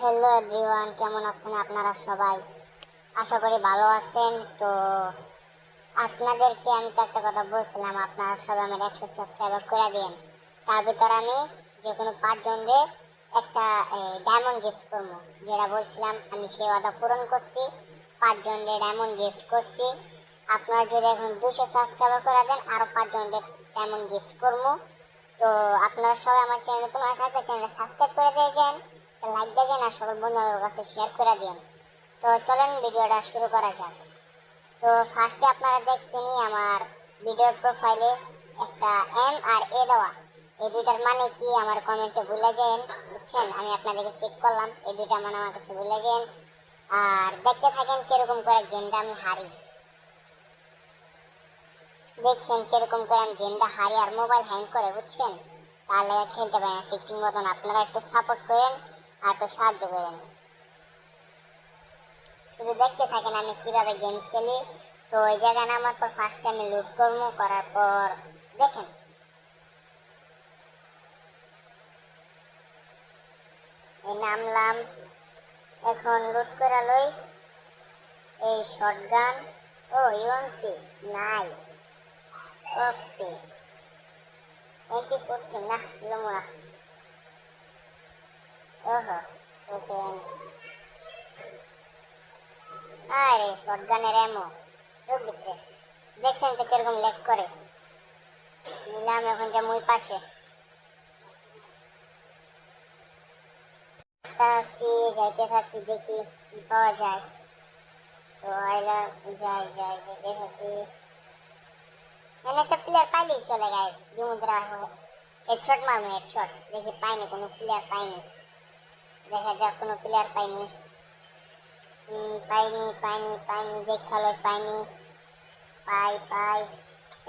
Hello everyone, কেমন আছেন আপনারা সবাই? আশা করি ভালো আছেন। তো আপনাদেরকে আমি তো একটা কথা বলছিলাম, আপনারা সবাই আমার 100 সাবস্ক্রাইবার করে দিন। তার ভিতরে আমি যে কোনো 5 জনরে একটা ডায়মন্ড গিফট করবো। যেটা বলছিলাম আমি সেই ওয়াদা পূরণ করছি, 5 জনরে ডায়মন্ড গিফট করছি। আপনারা যদি এখন 200 সাবস্ক্রাইবার করে দেন, আরও 5 জনরে ডায়মন্ড গিফট করবো। তো আপনারা সবাই আমার চ্যানেলে তোমার থাকলে চ্যানেলটা সাবস্ক্রাইব করে দিয়ে যান, লাইক দিয়ে যান আর সকল বন্ধুদের কাছে শেয়ার করে দিন। তো চলেন ভিডিওটা শুরু করা যাক। তো ফার্স্টে আপনারা দেখছেনই আমার ভিডিওর প্রোফাইলে একটা এম আর এ দেওয়া। এই দুইটার মানে কি আমার কমেন্টে ভুলে যান, বুঝছেন? আমি আপনাদেরকে চেক করলাম, এই দুইটা মানে আমার কাছে ভুলে যান। আর দেখতে থাকেন কিরকম করে গেমটা আমি হারি। দেখছেন কিরকম করে আমি গেমটা হারি আর মোবাইল হ্যাং করে, বুঝছেন? তাহলে খেলতে পারি না ঠিক মতন। আপনারা একটু সাপোর্ট করেন আর একটু সাহায্য করেন, শুধু দেখতে থাকেন আমি কিভাবে গেম খেলি। তো ওই জায়গায় নামার পর ফার্স্টে আমি লুট করবো, করার পর দেখেন এই নামলাম, এখন লুট করে লই এই শটগান। ও ইউএমপি, নাইস। ওকে, এমপি 14 না লমুনা। ওহো, ওকে। আরে শটগানের এমো ঢুক ভিতরে। দেখছেন তো কিরকম লেগ করে। নিলাম, এখন যে মুই পাশে আসি, যাইতে থাকি, দেখি কি পাওয়া যায়। তো আইলা যাই যাই যেতে থাকি। মানে একটা প্লেয়ার পাইলেই চলে গায়ে দিমুদ্রা হেডশট মারবো, হেডশট। দেখি পাইনি, কোনো প্লেয়ার পাইনি। দেখা যাক, কোনো প্লেয়ার পাইনি। পাইনি পাইনি পাইনি, দেখ খেলো পাইনি। পাই পাই।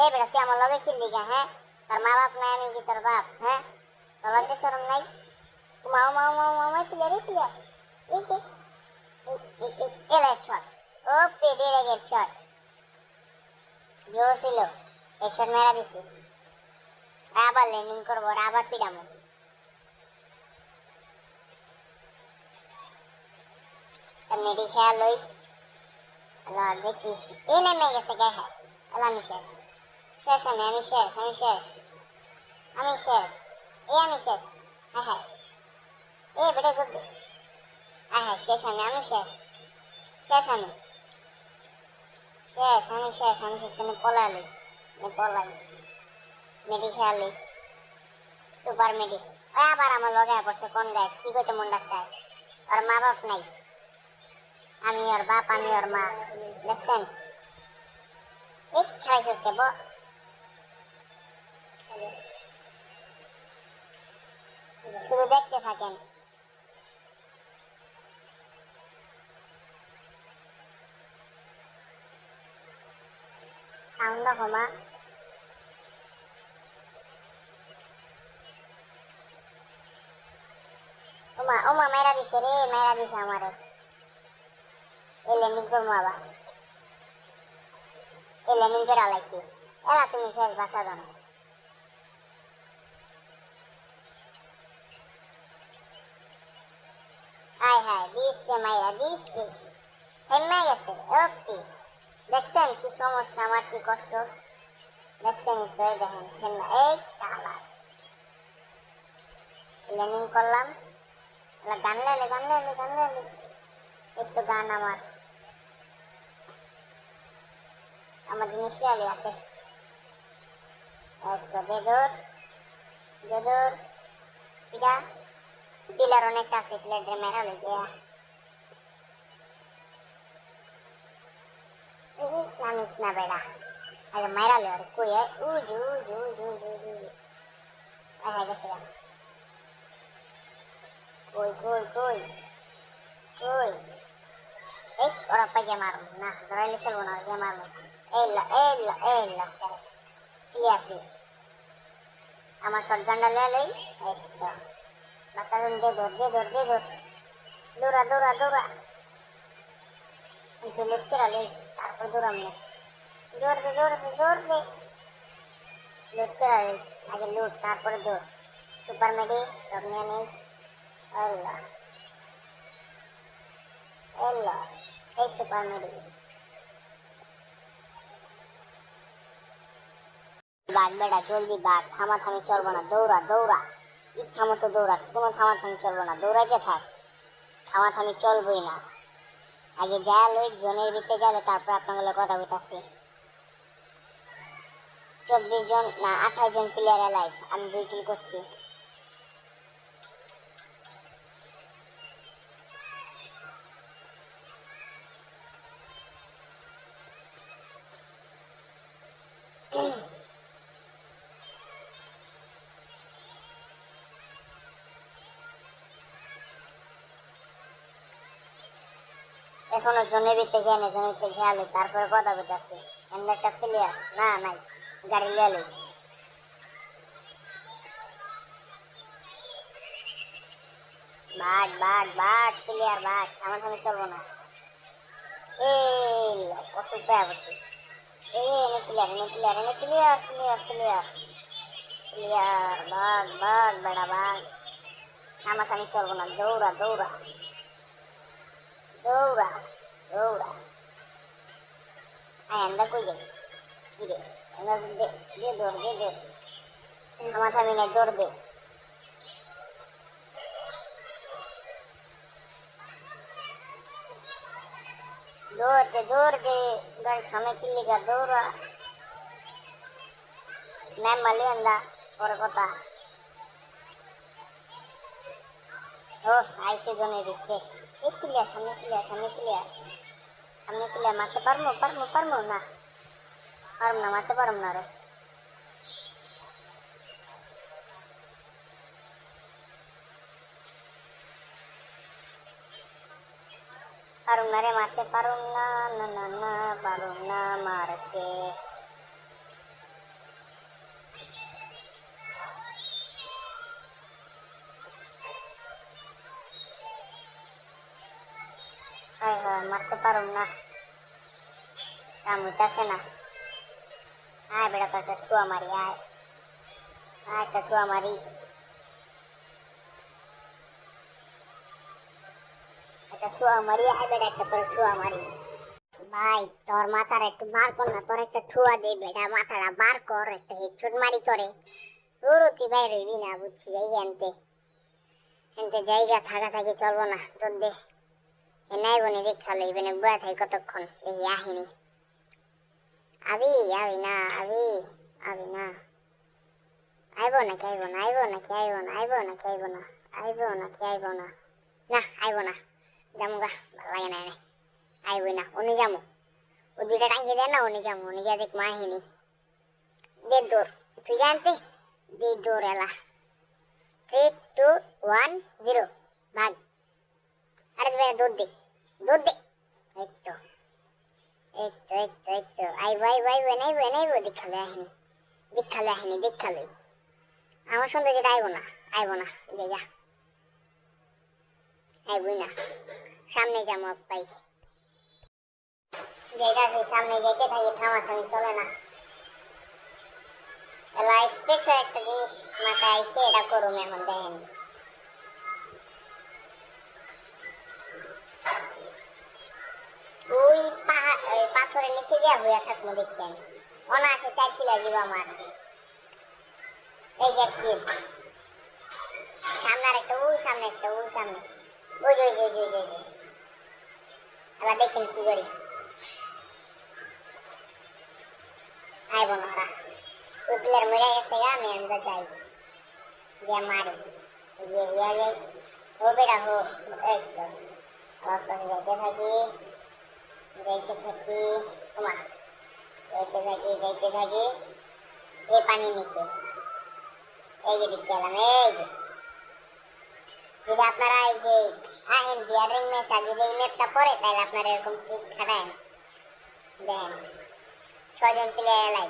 এই বেটা তুই আমার লগে খেললি গা? হ্যাঁ, তোর মা বাপ নাই, আমি কি তোর বাপ? হ্যাঁ, তোর লজ্জা শরম নাই? মাও মাও মাও মাও মাই প্লেয়ার, এই প্লেয়ার, এই যে এল হেডশট। ও পেডে হেডশট জো ছিল, হেডশট মেরা দিছি। আবার ল্যান্ডিং করবো, আবার পিডামো। মেডি খেয়া লই, দেখি এই নেমে গেছে গায়ে। হ্যাঁ, আমি শেষ, শেষ আমি শেষ, আমি শেষ, আমি শেষ, আমি শেষ। হ্যাঁ হ্যাঁ, বেটা জলদি। হ্যাঁ, শেষ আমি শেষ, শেষ আমি শেষ, আমি শেষ, আমি শেষ। আমি পলাইলি, আমি পলাইছি। মেডি খেয়া লইছি, সুপার মেডি। আবার আমার লগে পড়ছে কোন গায়ে, কি করতে মনটা চায়। আর মা বাপ নাই, আমি ওর বাপ, আমি ওর মা। দেখছেন এই খেলাইছে কেব। শুধু দেখতে থাকেন। সাউন্ডটা কমা। ওমা ওমা, মেরা দিছে রে, মেরা দিছে আমারে। এই ল্যান্ডিং করবো আবার, এই ল্যান্ডিং করে আলাইছি। এরা তুমি শেষ, বাঁচা দাও। হায় হায়, দিচ্ছে মাইরা দিচ্ছে, থেমে গেছে। ওকে, দেখছেন কি সমস্যা, আমার কি কষ্ট দেখছেন তো? এই দেখেন থেমে, এই শালা ল্যান্ডিং করলাম। গান লেলে গান লেলে গান লেলে, এই তো গান আমার, আমার জিনিস লেলে আছে। এই তো বেদর বেদর পিলা, পিলার অনেকটা আছে, প্লেটের মেরা হলে যে নামিস না বেড়া। আগে মেরা লে আর কই উজু উজু উজু উজু উজু। হয়ে গেছে, কই কই কই কই। এই ওরা পাইজা মারুন না, ধরাইলে চলবো না, যে মারবো। এল্লা এল্লা এল্লা, শেষ, ক্লিয়ার ক্লিয়ার। আমার শটগানটা লেলেই এই তো বাচ্চা দে দৌড় দে দৌড় দে দৌড়, দৌড়া দৌড়া দৌড়া। একটু লুট করে লই, তারপর দৌড়াম না। দৌড় দে দৌড় দে দৌড় দে, লুট করে লই। আগে লুট, তারপরে দৌড়। সুপার মেডি সব নিয়ে নিস। আল্লাহ, এলো এই সুপার মেডি বাঘ বেটা জলদি বাঘ, থামাথামি চলবো না, দৌড়া দৌড়া, ইচ্ছা মতো দৌড়া, কোনো থামাথামি চলবো না, দৌড়াইতে থাক, থামাথামি চলবই না। আগে যা লই জনের ভিতরে যাবে, তারপর আপনাগুলো কথা বলতেছি। 24 জন না 28 জন প্লেয়ার লাইভ, আমি 2 কিল করছি। এখনো জনের ভিতরে যায় না, জনের ভিতরে ঝালে, তারপরে কথা বলতেছি। এমন একটা প্লেয়ার না নাই, গাড়ি লিয়ে লই। বাঘ বাঘ বাঘ প্লেয়ার বাঘ, থামাথামি চলবো না। এই কত প্রায় বসে, এনে প্লেয়ার এনে প্লেয়ার এনে প্লেয়ার প্লেয়ার প্লেয়ার প্লেয়ার, বাঘ বাঘ বেড়া বাঘ, থামাথামি চলবো না, দৌড়া দৌড়া দৌড়া দৌড়া। আয় আন্দা কই যাই কি রে, দে দৌড় দে দে, থামাথামি নাই, দৌড় দে। দৌড় দে দৌড় দে, গাড়ি সামনে কিনলি গা, দৌড়া। ম্যাম মালি আন্দা পরে কথা। ও আইসে জনের দিচ্ছে, এই প্লেয়ার সামনে প্লেয়ার সামনে প্লেয়ার সামনে প্লেয়ার, মারতে পারবো পারবো পারবো না, পারবো না, মারতে পারবো না রে। পারুম না রে, মারতে পারুম না, না না না পারুম না মারতে। হয় হয় মারতে পারুম না, কাম হইতাছে না। আয় বেড়া তো একটা ঠুয়া মারি, আয় আয় একটা ঠুয়া মারি, একটা ঠুয়া মারি, আয় বেড়া একটা তোর ঠুয়া মারি। ভাই তোর মাথার একটু বার কর না, তোর একটা ঠুয়া দে বেটা, মাথাটা বার কর, একটা হেডশট মারি তোরে। তুই ভাই রইবি না, বুঝছি, যাই আনতে এনতে জায়গা থাকা থাকি চলবো না, তোর দে নাই বনে দেখা লইবে না, বয়া থাই কতক্ষণ দেখি আহিনি। আবি আবি না আবি আবি না, আইব নাকি আইব না, আইব নাকি আইব না, আইব নাকি আইব না, আইব নাকি আইব না, না আইব না, যামু গা, ভাল লাগে না, আইবই না, উনি যামু, ও দুইটা টাঙ্কি দেয় না, উনি যামু, উনি যা দেখ মাহিনী দে দৌড়, তুই জানতে দে দৌড় এলা। 3 2 1 0 ভাগ। আরে তুমি দুধ দে দুধ দে, এই তো এই তো এই তো এই তো, আইব আইব আইব এনাইব এনাইব, দেখালে আহিনি দেখালে আহিনি দেখালে, আমার সন্দেহ যেটা আইব না, আইব না, যে যা আইবই না, সামনে যাবো পাই, যেটা সামনে যেতে থাকি, থামাথামি চলে না। এলা স্পেশাল একটা জিনিস মাথায় আইছে, এটা করুম এখন, দেখেন। ওই পাথরের নিচে যা হইয়া থাকবো, দেখি আমি অনায়াসে 4 কিলো দিব আমার। এই যে কিপ সামনে আরেকটা, ওই সামনে একটা, ওই সামনে, ওই যে ওই যে ওই যে ওই যে, এলা দেখেন কি করি, আইব না ওরা, ওই প্লেয়ার মরে গেছে গা, আমি আমরা যাই যে মারি, যে হইয়া যাই, ও বেটা হো, এই তো অবস্থা যাইতে থাকি যাইতে থাকি, তোমা যাইতে থাকি যাইতে থাকি, এই পানির নিচে, এই যে ঢুকে গেলাম। এই যে যদি আপনারা এই যে আহেন বিয়ারিং ম্যাচ, আর যদি এই ম্যাপটা পড়ে, তাহলে আপনারা এরকম ঠিক খাটায় দেখেন, 6 জন প্লেয়ার এলাই,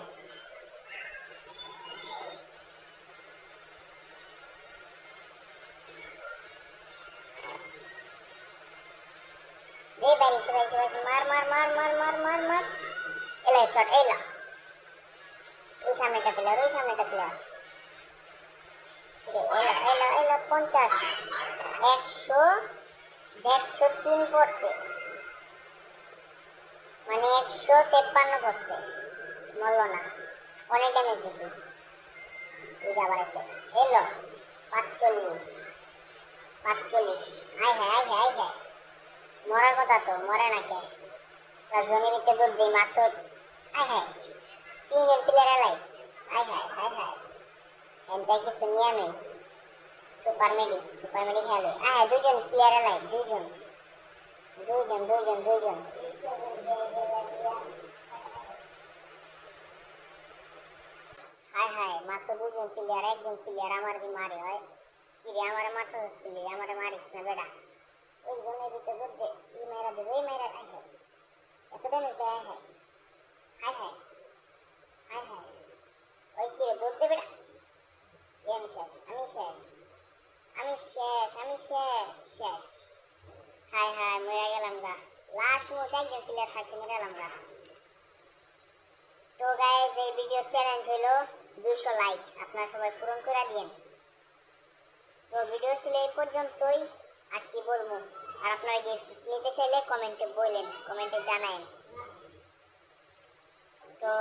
এই বাইরে বাইরে বাইরে, মার মার মার মার মার মার মার, এলাই চট, এলা ওই সামনেটা প্লেয়ার, ওই সামনেটা প্লেয়ার, এলা এলা এলা 50 100 150 3 পড়ছে। মানে 153 করছে, মরলো না, অনেক ড্যামেজ দিছে। বুঝা বাড়াইছে, এলো 45 45। আয় হ্যাঁ আয় হ্যাঁ আয় হ্যাঁ, মরার কথা তো, মরে না কে? জমির ভিতরে দুধ দিই মাত্র। আয় হ্যাঁ, 3 জন প্লেয়ার এলাই। আয় হ্যাঁ আয় হ্যাঁ, এনটাই কিছু নিয়ে নেই। সুপার মেডিক খেলে। আয় হ্যাঁ, 2 জন প্লেয়ার এলাই, 2 জন 2 জন 2 জন 2 জন। হায় হায়, মাত্র 2 জন প্লেয়ার, 1 জন প্লেয়ার আমার কি মারে হয়? কি রে, আমার মাথা হচ্ছিল, আমার মারিস না বেটা। ওই জনের ভিতরে দুধ দে, এই মেয়েরা দেবে, ওই মেয়েরা। আয় হ্যাঁ, এত ড্যামেজ দেয়। আয় হ্যাঁ হায় হায় হায় হায়, ওই কি রে, দুধ দেবে না? আমি শেষ, আমি শেষ, আমি শেষ, আমি শেষ শেষ। হায় হায়, মরে গেলাম গা। লাস্ট মুহূর্তে 1 জন প্লেয়ার থাকতে মরে গেলাম গা। তো গাইস, এই ভিডিও চ্যালেঞ্জ হলো 200 লাইক, আপনারা সবাই পূরণ করে দিন। তো ভিডিও ছিল এই পর্যন্তই, আর কি বলবো। আর আপনারা গিফট নিতে চাইলে কমেন্টে বলেন, কমেন্টে জানায়েন। তো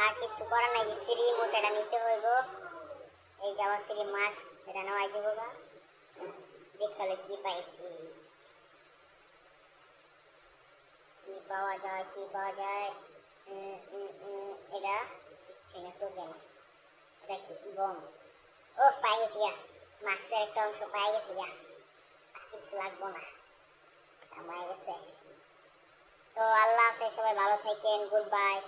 আর কিছু করার নাই, ফ্রি মোট এটা নিতে হইব। এই যে আমার ফ্রি মাস্ক, এটা নেওয়া যাবো না। দেখালে কি পাইছি, কি পাওয়া যায়, কি পাওয়া যায়। এটা কিছু না, টোকেন। এটা কি বম? ও পাই গেছি গা, মাস্কের একটা অংশ পাই গেছি গা। আর কিছু লাগবো না, কামাই গেছে। তো আল্লাহ হাফেজ, সবাই ভালো থাকেন, গুড বাই।